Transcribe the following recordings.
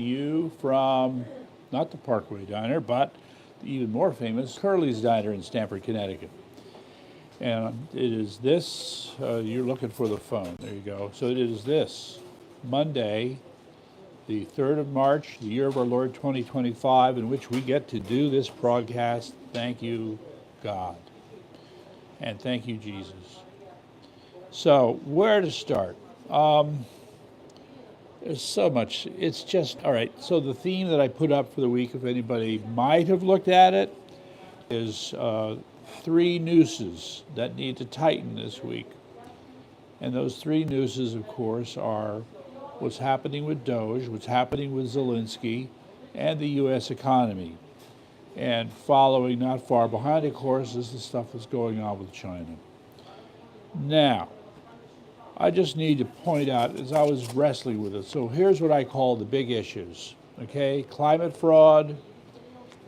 you from not the Parkway Diner, but the even more famous Curly's Diner in Stamford, Connecticut. And it is this, you're looking for the phone, there you go. So it is this, Monday, the 3rd of March, the year of our Lord 2025, in which we get to do this broadcast. Thank you, God. And thank you, Jesus. So, where to start? There's so much. It's just, all right. So the theme that I put up for the week, if anybody might have looked at it, is 3 nooses that need to tighten this week. And those 3 nooses, of course, are what's happening with DOGE, what's happening with Zelensky, and the U.S. economy. And following not far behind, of course, is the stuff that's going on with China. Now, I just need to point out, as I was wrestling with it, so here's what I call the big issues, okay? Climate fraud,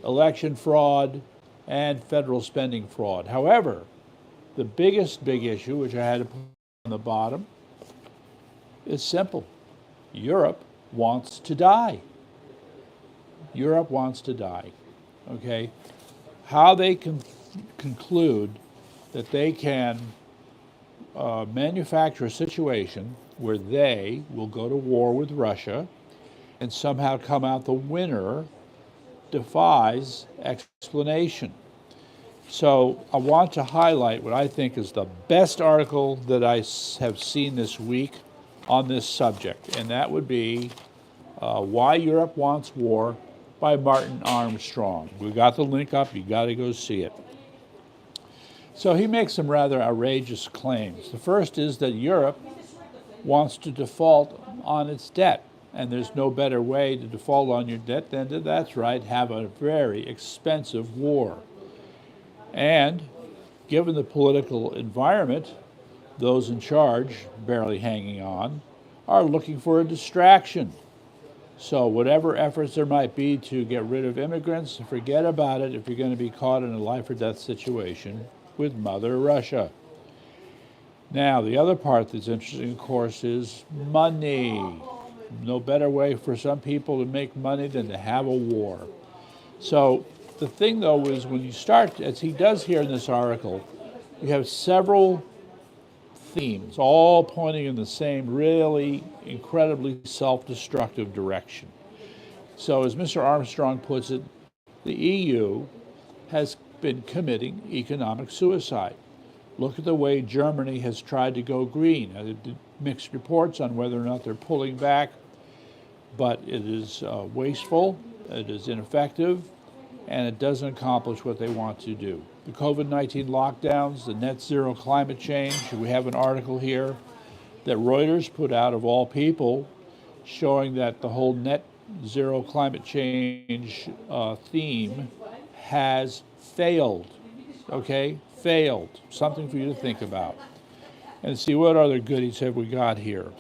election fraud, and federal spending fraud. However, the biggest big issue, which I had to put on the bottom, is simple. Europe wants to die. Europe wants to die, okay? How they can conclude that they can manufacture a situation where they will go to war with Russia and somehow come out the winner defies explanation. So I want to highlight what I think is the best article that I have seen this week on this subject, and that would be Why Europe Wants War by Martin Armstrong. We got the link up, you got to go see it. So he makes some rather outrageous claims. The first is that Europe wants to default on its debt, and there's no better way to default on your debt than to, that's right, have a very expensive war. And given the political environment, those in charge, barely hanging on, are looking for a distraction. So whatever efforts there might be to get rid of immigrants, forget about it if you're going to be caught in a life or death situation with Mother Russia. Now, the other part that's interesting, of course, is money. No better way for some people to make money than to have a war. So the thing, though, is when you start, as he does here in this article, you have several themes, all pointing in the same really incredibly self-destructive direction. So as Mr. Armstrong puts it, the EU has been committing economic suicide. Look at the way Germany has tried to go green. There are mixed reports on whether or not they're pulling back, but it is wasteful, it is ineffective, and it doesn't accomplish what they want to do. The COVID-19 lockdowns, the net zero climate change, we have an article here that Reuters put out, of all people, showing that the whole net zero climate change theme has failed, okay? Failed. Something for you to think about. And see, what other goodies have we got here?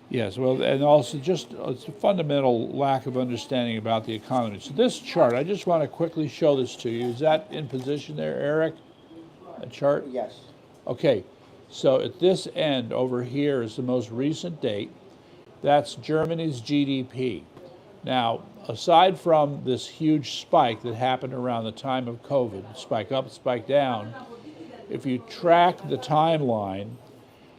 Yes, well, and also just it's a fundamental lack of understanding about the economy. So this chart, I just want to quickly show this to you. Is that in position there, Eric? A chart? Yes. Okay, so at this end over here is the most recent date. That's Germany's GDP. Now, aside from this huge spike that happened around the time of COVID, spike up, spike down, if you track the timeline,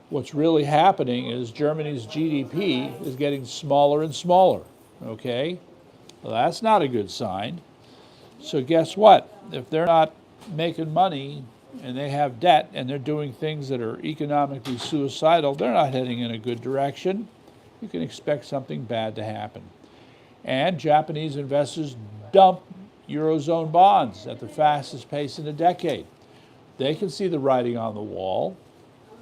what's really happening is Germany's GDP is getting smaller and smaller, okay? Well, that's not a good sign. So guess what? If they're not making money and they have debt and they're doing things that are economically suicidal, they're not heading in a good direction. You can expect something bad to happen. And Japanese investors dump Eurozone bonds at the fastest pace in a decade. They can see the writing on the wall.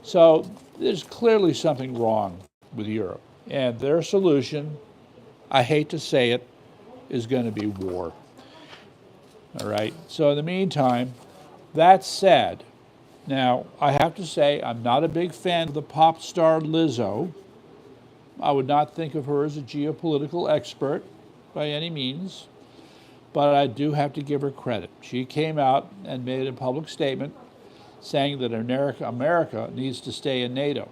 So there's clearly something wrong with Europe. And their solution, I hate to say it, is going to be war. All right? So in the meantime, that said, now I have to say I'm not a big fan of the pop star Lizzo. I would not think of her as a geopolitical expert by any means, but I do have to give her credit. She came out and made a public statement saying that America needs to stay in NATO.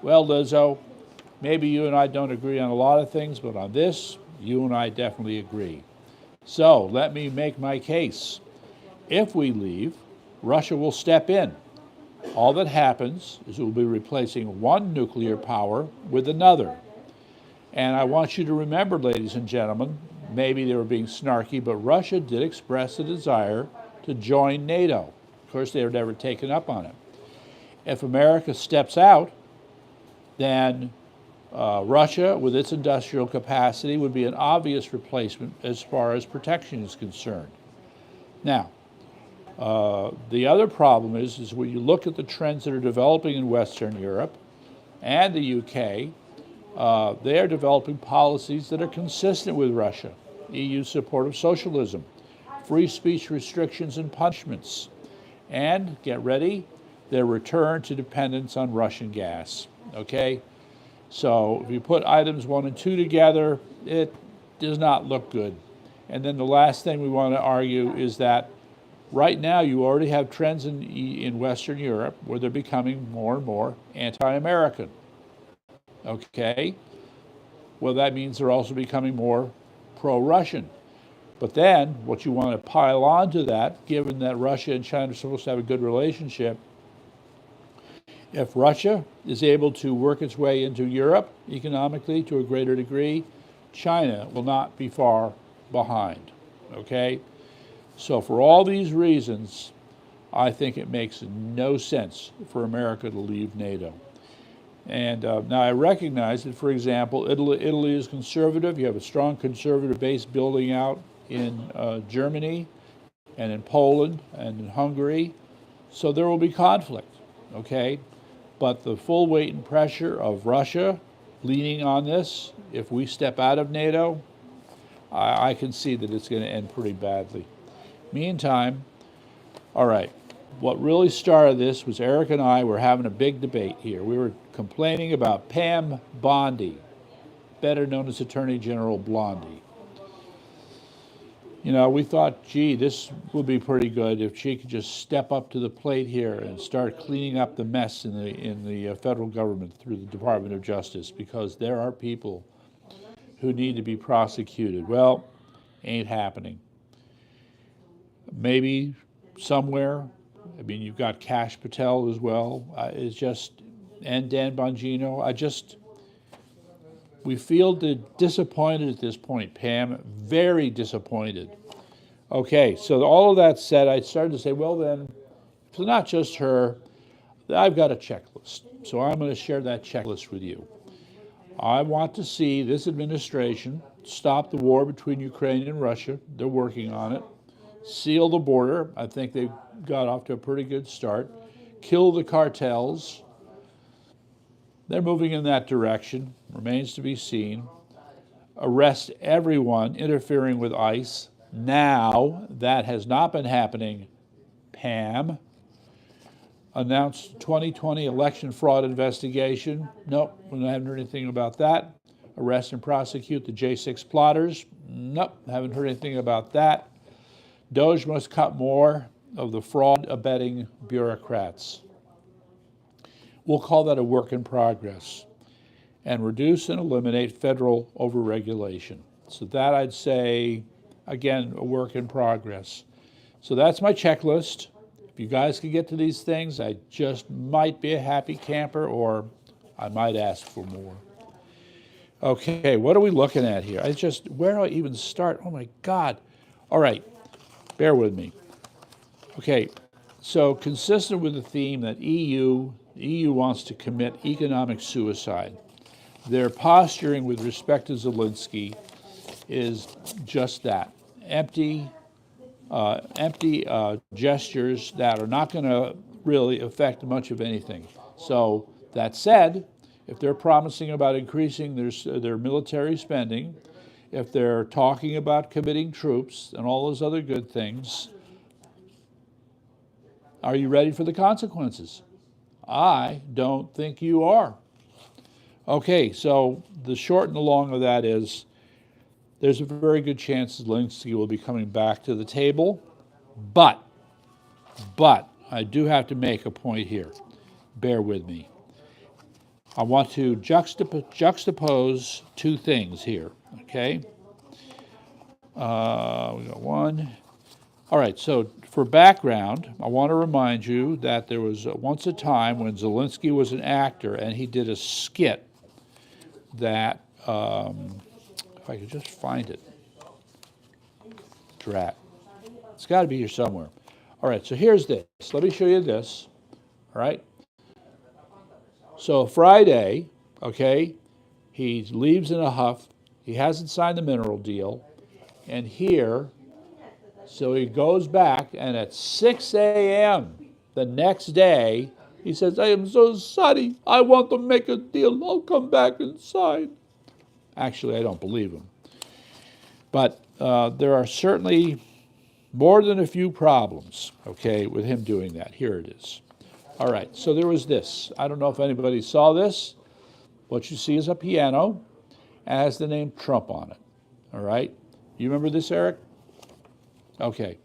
Well, Lizzo, maybe you and I don't agree on a lot of things, but on this, You and I definitely agree. So let me make my case. If we leave, Russia will step in. All that happens is we'll be replacing one nuclear power with another. And I want you to remember, ladies and gentlemen, maybe they were being snarky, but Russia did express a desire to join NATO. Of course, they were never taken up on it. If America steps out, then Russia, with its industrial capacity, would be an obvious replacement as far as protection is concerned. Now, the other problem is when you look at the trends that are developing in Western Europe and the UK, they are developing policies that are consistent with Russia. EU's support of socialism, free speech restrictions and punishments, and, get ready, their return to dependence on Russian gas, okay? So if you put items 1 and 2 together, it does not look good. And then the last thing we want to argue is that right now you already have trends in Western Europe where they're becoming more and more anti-American, okay? Well, that means they're also becoming more pro-Russian. But then what you want to pile on to that, given that Russia and China are supposed to have a good relationship, if Russia is able to work its way into Europe economically to a greater degree, China will not be far behind, okay? So for all these reasons, I think it makes no sense for America to leave NATO. And now I recognize that, for example, Italy is conservative. You have a strong conservative base building out in Germany and in Poland and in Hungary. So there will be conflict, okay? But the full weight and pressure of Russia leaning on this, if we step out of NATO, I can see that it's going to end pretty badly. Meantime, all right, what really started this was Eric and I were having a big debate here. We were complaining about Pam Bondi, better known as Attorney General Blondie. You know, we thought, gee, this would be pretty good if she could just step up to the plate here and start cleaning up the mess in the federal government through the Department of Justice, because there are people who need to be prosecuted. Well, ain't happening. Maybe somewhere. I mean, you've got Kash Patel as well. It's just, and Dan Bongino. We feel disappointed at this point, Pam, very disappointed. Okay, so all of that said, I started to say, well then, it's not just her, I've got a checklist. So I'm going to share that checklist with you. I want to see this administration stop the war between Ukraine and Russia. They're working on it. Seal the border. I think they've got off to a pretty good start. Kill the cartels. They're moving in that direction. Remains to be seen. Arrest everyone interfering with ICE. Now, that has not been happening, Pam. Announce 2020 election fraud investigation. Nope, we haven't heard anything about that. Arrest and prosecute the J6 plotters. Nope, haven't heard anything about that. DOGE must cut more of the fraud-abetting bureaucrats. We'll call that a work in progress. And reduce and eliminate federal overregulation. So that I'd say, again, a work in progress. So that's my checklist. If you guys can get to these things, I just might be a happy camper, or I might ask for more. Okay, what are we looking at here? Where do I even start? Oh my God. All right, bear with me. Okay, so consistent with the theme that the EU wants to commit economic suicide. Their posturing with respect to Zelensky is just that, empty gestures that are not going to really affect much of anything. So that said, if they're promising about increasing their military spending, if they're talking about committing troops and all those other good things, are you ready for the consequences? I don't think you are. Okay, so the short and the long of that is there's a very good chance Zelensky will be coming back to the table, but I do have to make a point here. Bear with me. I want to juxtapose two things here, okay? We got one. All right, so for background, I want to remind you that there was once a time when Zelensky was an actor and he did a skit that, if I could just find it, drat. It's got to be here somewhere. All right, so here's this. Let me show you this. All right. So Friday, okay, he leaves in a huff. He hasn't signed the mineral deal. And here, so he goes back, and at 6 a.m. the next day, he says, I am so sorry. I want to make a deal. I'll come back and sign. Actually, I don't believe him. But there are certainly more than a few problems, okay, with him doing that. Here it is. All right, so there was this. I don't know if anybody saw this. What you see is a piano. It has the name Trump on it, all right? You remember this, Eric? Okay.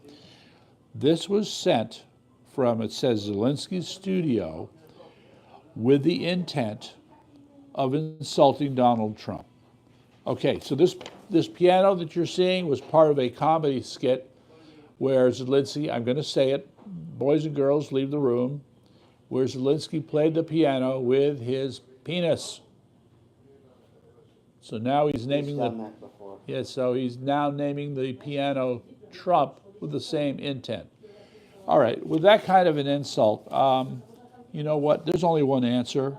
This was sent from, it says, Zelensky's studio with the intent of insulting Donald Trump. Okay, so this piano that you're seeing was part of a comedy skit where Zelensky, I'm going to say it, boys and girls leave the room, where Zelensky played the piano with his penis. So now he's naming so he's now naming the piano Trump with the same intent. All right, with that kind of an insult, you know what? There's only one answer.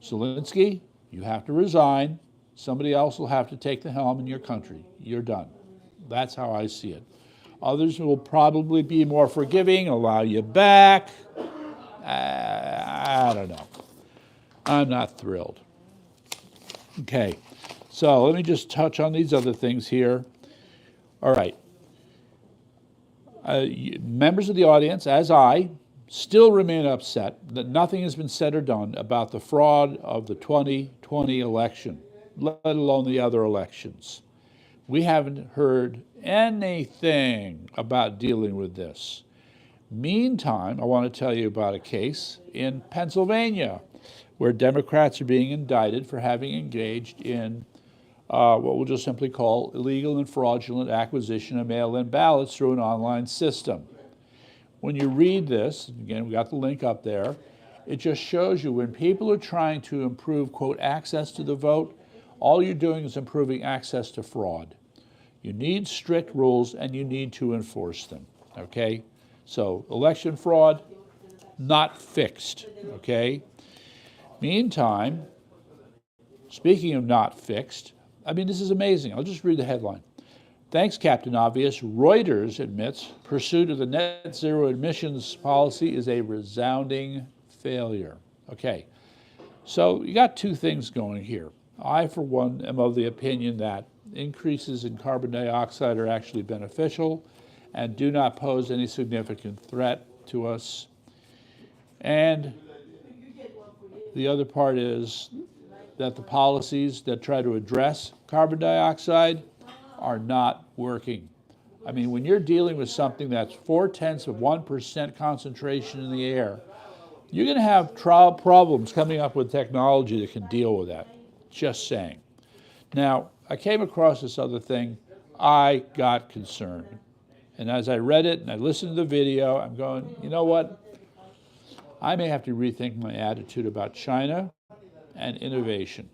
Zelensky, you have to resign. Somebody else will have to take the helm in your country. You're done. That's how I see it. Others will probably be more forgiving, allow you back. I don't know. I'm not thrilled. Okay, so let me just touch on these other things here. All right. Members of the audience, as I, still remain upset that nothing has been said or done about the fraud of the 2020 election, let alone the other elections. We haven't heard anything about dealing with this. Meantime, I want to tell you about a case in Pennsylvania where Democrats are being indicted for having engaged in what we'll just simply call illegal and fraudulent acquisition of mail-in ballots through an online system. When you read this, again, we got the link up there, it just shows you when people are trying to improve, quote, access to the vote, all you're doing is improving access to fraud. You need strict rules and you need to enforce them, okay? So election fraud, not fixed, okay? Meantime, speaking of not fixed, I mean, this is amazing. I'll just read the headline. Thanks, Captain Obvious. Reuters admits pursuit of the net zero emissions policy is a resounding failure. Okay, so you got two things going here. I, for one, am of the opinion that increases in carbon dioxide are actually beneficial and do not pose any significant threat to us. And the other part is that the policies that try to address carbon dioxide are not working. I mean, when you're dealing with something that's 0.4% concentration in the air, you're going to have problems coming up with technology that can deal with that. Just saying. Now, I came across this other thing. I got concerned. And as I read it and I listened to the video, I'm going, you know what? I may have to rethink my attitude about China and innovation.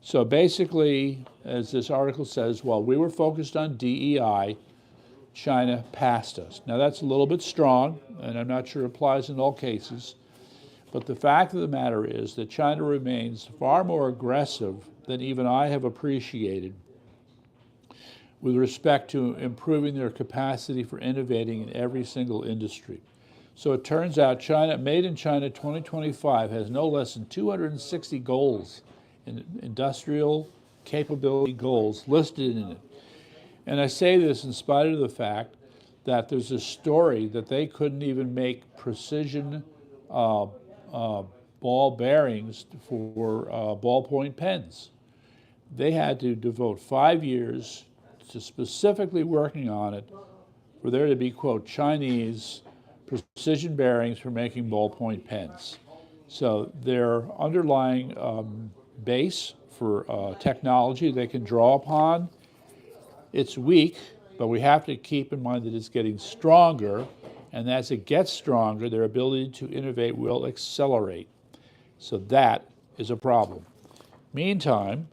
So basically, as this article says, while we were focused on DEI, China passed us. Now that's a little bit strong, and I'm not sure it applies in all cases, but the fact of the matter is that China remains far more aggressive than even I have appreciated with respect to improving their capacity for innovating in every single industry. So it turns out China, Made in China 2025 has no less than 260 goals, industrial capability goals listed in it. And I say this in spite of the fact that there's a story that they couldn't even make precision ball bearings for ballpoint pens. They had to devote 5 years to specifically working on it for there to be, quote, Chinese precision bearings for making ballpoint pens. So their underlying base for technology they can draw upon It's weak, but we have to keep in mind that it's getting stronger, and as it gets stronger, their ability to innovate will accelerate. So that is a problem. Meantime,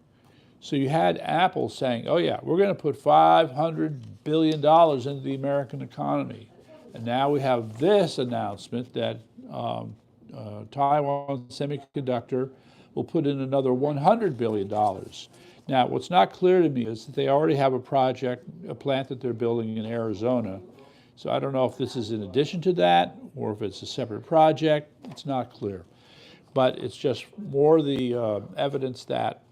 so you had Apple saying, oh yeah, we're going to put $500 billion into the American economy. And now we have this announcement that Taiwan Semiconductor will put in another $100 billion. Now, what's not clear to me is that they already have a plant that they're building in Arizona. So I don't know if this is in addition to that or if it's a separate project. It's not clear. But it's just more the evidence that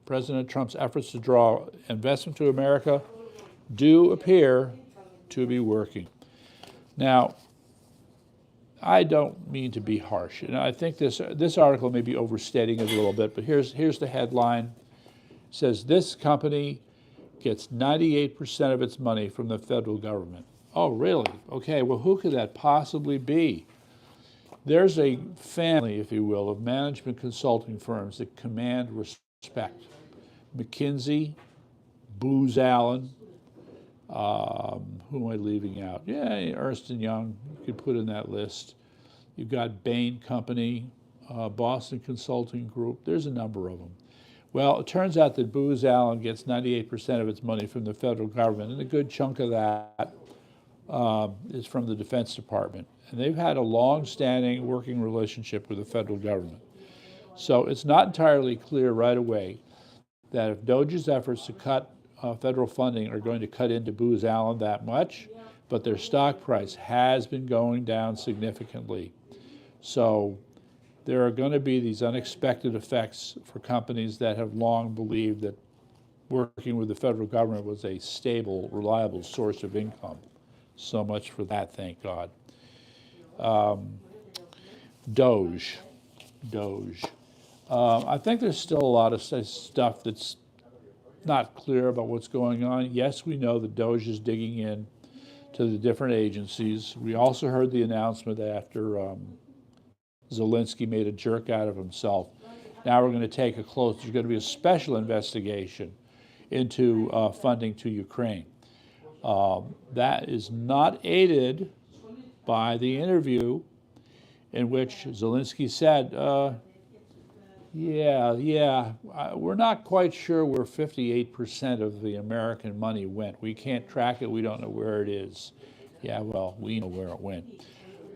President Trump's efforts to draw investment to America do appear to be working. Now, I don't mean to be harsh, and I think this article may be overstating it a little bit, but here's the headline. It says, this company gets 98% of its money from the federal government. Oh, really? Okay, well, who could that possibly be? There's a family, if you will, of management consulting firms that command respect. McKinsey, Booz Allen, who am I leaving out? Yeah, Ernst & Young, you could put in that list. You've got Bain Company, Boston Consulting Group. There's a number of them. Well, it turns out that Booz Allen gets 98% of its money from the federal government, and a good chunk of that is from the Defense Department. And they've had a long-standing working relationship with the federal government. So it's not entirely clear right away that if DOGE's efforts to cut federal funding are going to cut into Booz Allen that much, but their stock price has been going down significantly. So there are going to be these unexpected effects for companies that have long believed that working with the federal government was a stable, reliable source of income. So much for that, thank God. DOGE. I think there's still a lot of stuff that's not clear about what's going on. Yes, we know that DOGE is digging in to the different agencies. We also heard the announcement after Zelensky made a jerk out of himself. Now we're going to take there's going to be a special investigation into funding to Ukraine. That is not aided by the interview in which Zelensky said, we're not quite sure where 58% of the American money went. We can't track it. We don't know where it is. Yeah, well, we know where it went.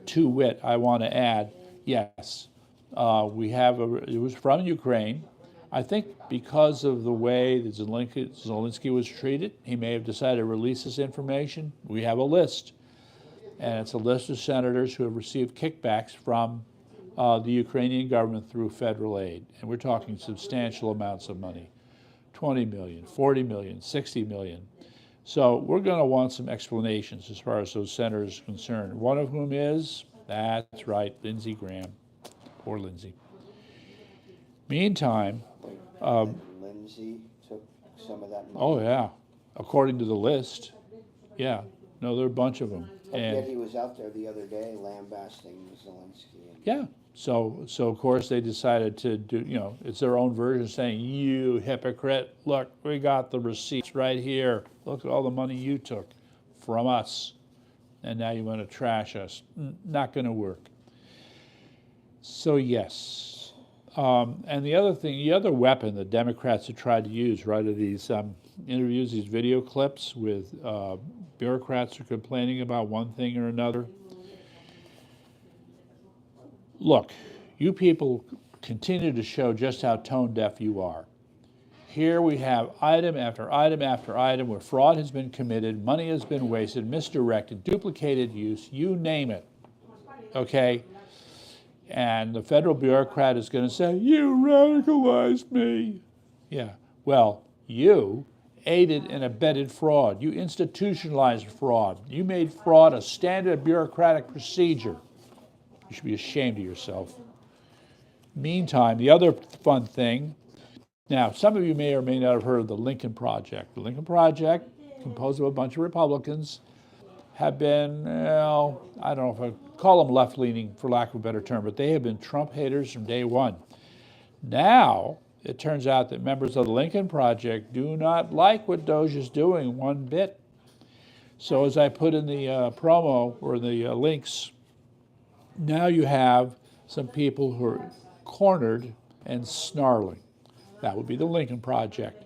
To wit, I want to add, yes, it was from Ukraine. I think because of the way that Zelensky was treated, he may have decided to release this information. We have a list, and it's a list of senators who have received kickbacks from the Ukrainian government through federal aid. And we're talking substantial amounts of money, 20 million, 40 million, 60 million. So we're going to want some explanations as far as those senators are concerned. One of whom is, that's right, Lindsey Graham. Poor Lindsey. Meantime, Lindsey took some of that money. Oh yeah, according to the list. Yeah, no, there are a bunch of them. And yet he was out there the other day lambasting Zelensky. Yeah, so of course they decided to do, it's their own version saying, you hypocrite, look, we got the receipts right here. Look at all the money you took from us. And now you want to trash us. Not going to work. So yes. And the other weapon the Democrats have tried to use, right, are these interviews, these video clips with bureaucrats who are complaining about one thing or another. Look, you people continue to show just how tone deaf you are. Here we have item after item after item where fraud has been committed, money has been wasted, misdirected, duplicated use, you name it, okay? And the federal bureaucrat is going to say, you radicalized me. Yeah, well, you aided and abetted fraud. You institutionalized fraud. You made fraud a standard bureaucratic procedure. You should be ashamed of yourself. Meantime, the other fun thing, now some of you may or may not have heard of the Lincoln Project. The Lincoln Project, composed of a bunch of Republicans, have been, I don't know if I call them left-leaning for lack of a better term, but they have been Trump haters from day one. Now, it turns out that members of the Lincoln Project do not like what DOGE is doing one bit. So as I put in the promo or the links, now you have some people who are cornered and snarling. That would be the Lincoln Project.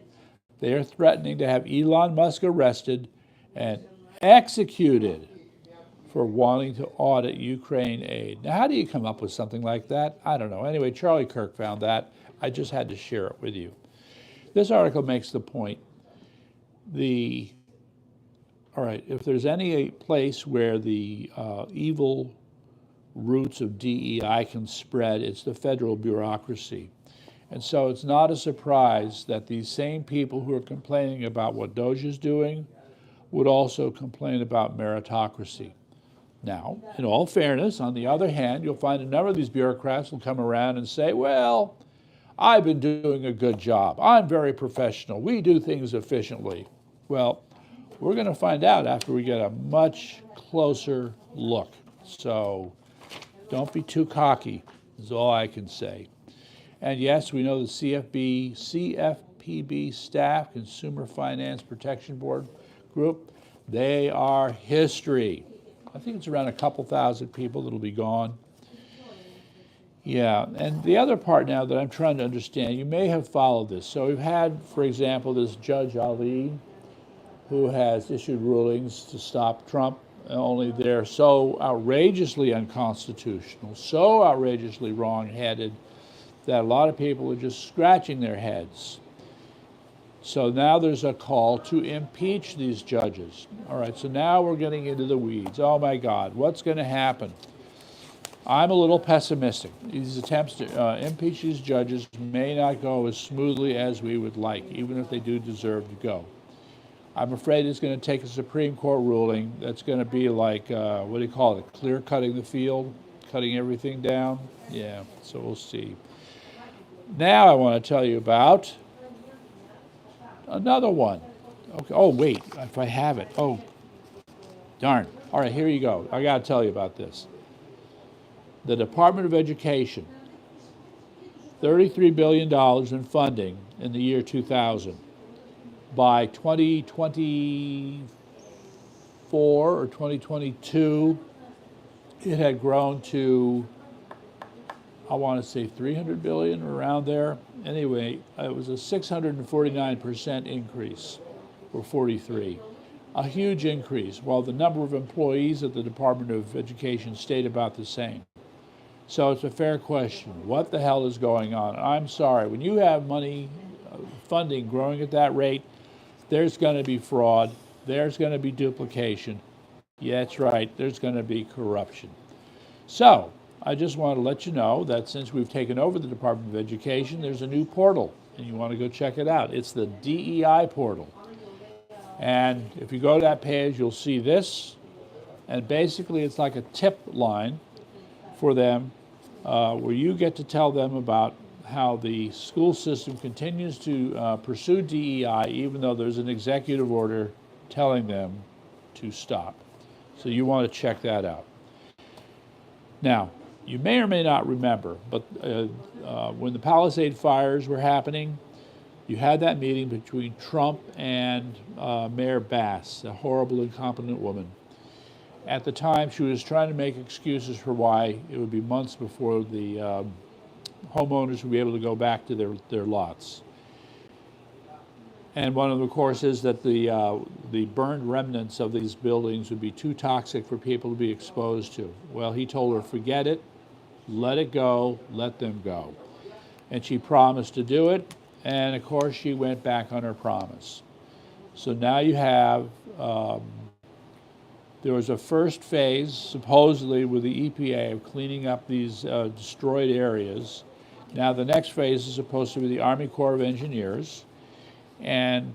They are threatening to have Elon Musk arrested and executed for wanting to audit Ukraine aid. Now, how do you come up with something like that? I don't know. Anyway, Charlie Kirk found that. I just had to share it with you. This article makes the point. All right, if there's any place where the evil roots of DEI can spread, it's the federal bureaucracy. And so it's not a surprise that these same people who are complaining about what DOGE is doing would also complain about meritocracy. Now, in all fairness, on the other hand, you'll find a number of these bureaucrats will come around and say, well, I've been doing a good job. I'm very professional. We do things efficiently. Well, we're going to find out after we get a much closer look. So don't be too cocky, is all I can say. And yes, we know the CFPB staff, Consumer Finance Protection Board group, they are history. I think it's around a couple thousand people that'll be gone. Yeah, and the other part now that I'm trying to understand, you may have followed this. So we've had, for example, this Judge Ali, who has issued rulings to stop Trump, only they're so outrageously unconstitutional, so outrageously wrong-headed, that a lot of people are just scratching their heads. So now there's a call to impeach these judges. All right, so now we're getting into the weeds. Oh my God, what's going to happen? I'm a little pessimistic. These attempts to impeach these judges may not go as smoothly as we would like, even if they do deserve to go. I'm afraid it's going to take a Supreme Court ruling that's going to be like, what do you call it, clear-cutting the field, cutting everything down? Yeah, so we'll see. Now I want to tell you about another one. Okay. Oh, wait, if I have it. Oh, darn. All right, here you go. I got to tell you about this. The Department of Education, $33 billion in funding in the year 2000. By 2024 or 2022, it had grown to, I want to say 300 billion, around there. Anyway, it was a 649% increase, or 43. A huge increase, while the number of employees at the Department of Education stayed about the same. So it's a fair question. What the hell is going on? I'm sorry, when you have money, funding growing at that rate, there's going to be fraud, there's going to be duplication. Yeah, that's right, there's going to be corruption. So, I just want to let you know that since we've taken over the Department of Education, there's a new portal, and you want to go check it out. It's the DEI portal. And if you go to that page, you'll see this, and basically it's like a tip line for them where you get to tell them about how the school system continues to pursue DEI even though there's an executive order telling them to stop. So you want to check that out. Now, you may or may not remember, but when the Palisade fires were happening, you had that meeting between Trump and Mayor Bass, a horrible, incompetent woman. At the time, she was trying to make excuses for why it would be months before the homeowners would be able to go back to their lots. And one of them, of course, is that the burned remnants of these buildings would be too toxic for people to be exposed to. Well, he told her, forget it, let it go, let them go. And she promised to do it, and of course she went back on her promise. So now you have, there was a first phase, supposedly with the EPA, of cleaning up these destroyed areas. Now the next phase is supposed to be the Army Corps of Engineers. And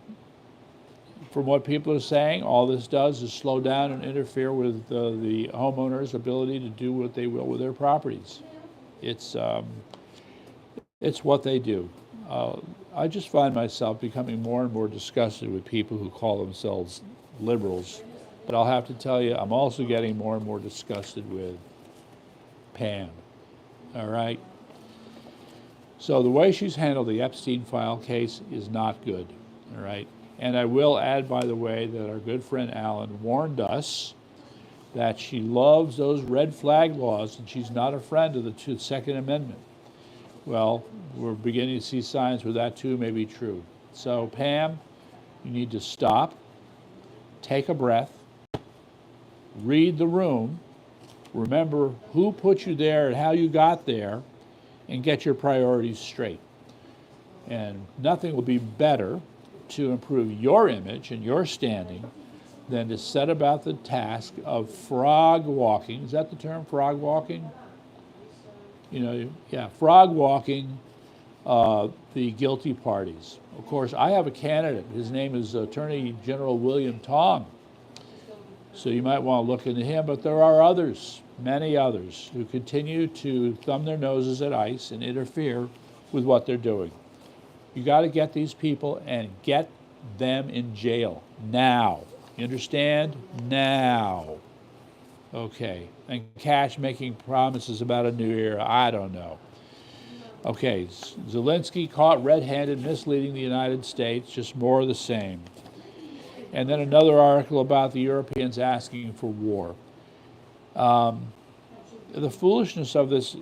from what people are saying, all this does is slow down and interfere with the homeowner's ability to do what they will with their properties. It's what they do. I just find myself becoming more and more disgusted with people who call themselves liberals. But I'll have to tell you, I'm also getting more and more disgusted with Pam. All right? So the way she's handled the Epstein file case is not good, all right? And I will add, by the way, that our good friend Alan warned us that she loves those red flag laws and she's not a friend of the Second Amendment. Well, we're beginning to see signs where that too may be true. So Pam, you need to stop, take a breath, read the room, remember who put you there and how you got there, and get your priorities straight. And nothing will be better to improve your image and your standing than to set about the task of frog walking. Is that the term, frog walking? You know, yeah, frog walking the guilty parties. Of course, I have a candidate. His name is Attorney General William Tong. So you might want to look into him, but there are others, many others, who continue to thumb their noses at ICE and interfere with what they're doing. You got to get these people and get them in jail now. You understand? Now. Okay. And Cash making promises about a new era. I don't know. Okay. Zelensky caught red-handed misleading the United States. Just more of the same. And then another article about the Europeans asking for war. The foolishness of this,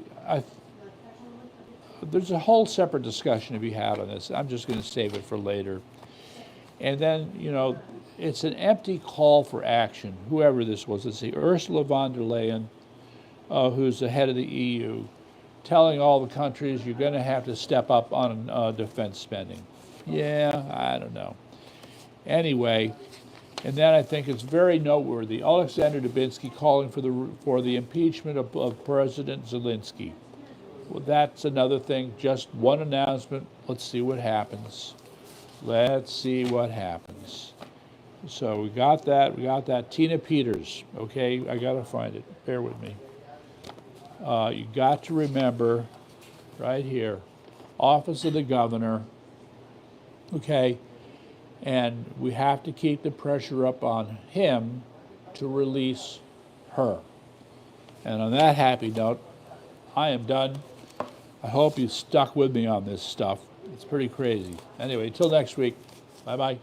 there's a whole separate discussion to be had on this. I'm just going to save it for later. And then, you know, it's an empty call for action, whoever this was. It's the Ursula von der Leyen, who's the head of the EU, telling all the countries you're going to have to step up on defense spending. Yeah, I don't know. Anyway, and then I think it's very noteworthy, Alexander Dubinsky calling for the impeachment of President Zelensky. Well, that's another thing, just one announcement. Let's see what happens. Let's see what happens. So we got that. Tina Peters, okay, I gotta find it, bear with me. You got to remember, right here, Office of the Governor, okay, and we have to keep the pressure up on him to release her. And on that happy note, I am done. I hope you stuck with me on this stuff. It's pretty crazy. Anyway, until next week, bye-bye.